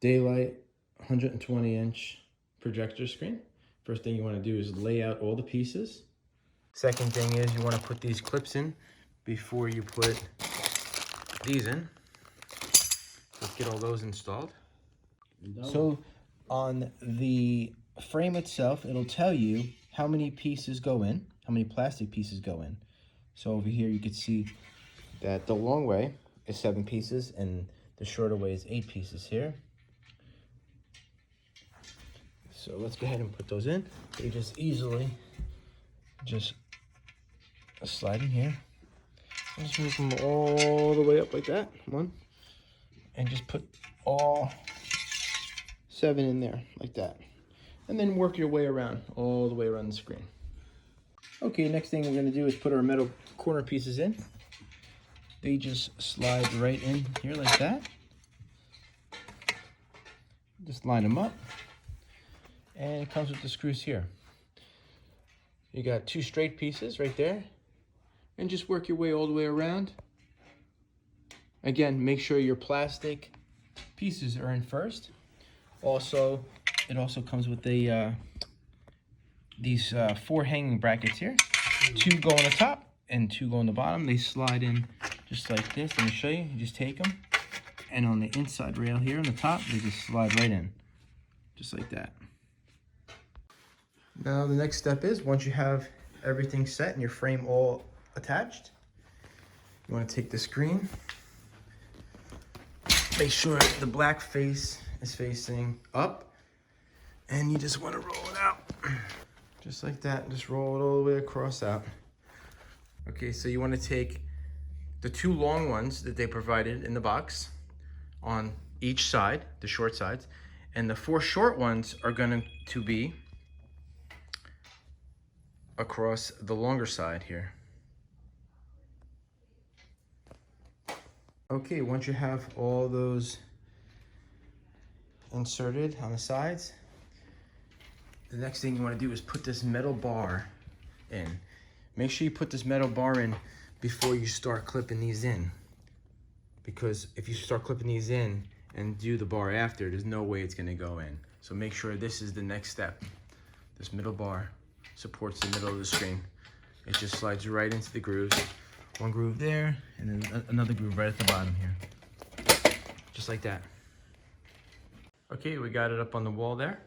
daylight 120-inch projector screen. First thing you want to do is lay out all the pieces. Second thing is you want to put these clips in before you put these in. Let's get all those installed. So on the frame itself, it'll tell you how many pieces go in, how many plastic pieces go in. So over here you can see that the long way is 7 pieces and the shorter way is 8 pieces here. So let's go ahead and put those in. They just easily just slide in here. And just move them all the way up like that. One. And just put all 7 in there like that. And then work your way around, all the way around the screen. Okay, next thing we're gonna do is put our metal corner pieces in. They just slide right in here like that. Just line them up. And it comes with the screws here. You got 2 straight pieces right there. And just work your way all the way around. Again, make sure your plastic pieces are in first. Also, it also comes with a these 4 hanging brackets here. 2 go on the top and 2 go on the bottom. They slide in just like this. Let me show you. You just take them, and on the inside rail here on the top, they just slide right in, just like that. Now the next step is, once you have everything set and your frame all attached, you want to take the screen. Make sure the black face is facing up, and you just want to roll it out. Just like that, just roll it all the way across out. Okay, so you want to take the 2 long ones that they provided in the box on each side, the short sides, and the 4 short ones are going to be across the longer side here. Okay, once you have all those inserted on the sides, the next thing you want to do is put this metal bar in. Make sure you put this metal bar in before you start clipping these in, because if you start clipping these in and do the bar after, there's no way it's going to go in. So make sure this is the next step. This middle bar supports the middle of the screen. It just slides right into the grooves. 1 groove there, and then another groove right at the bottom here. Just like that. Okay, we got it up on the wall there.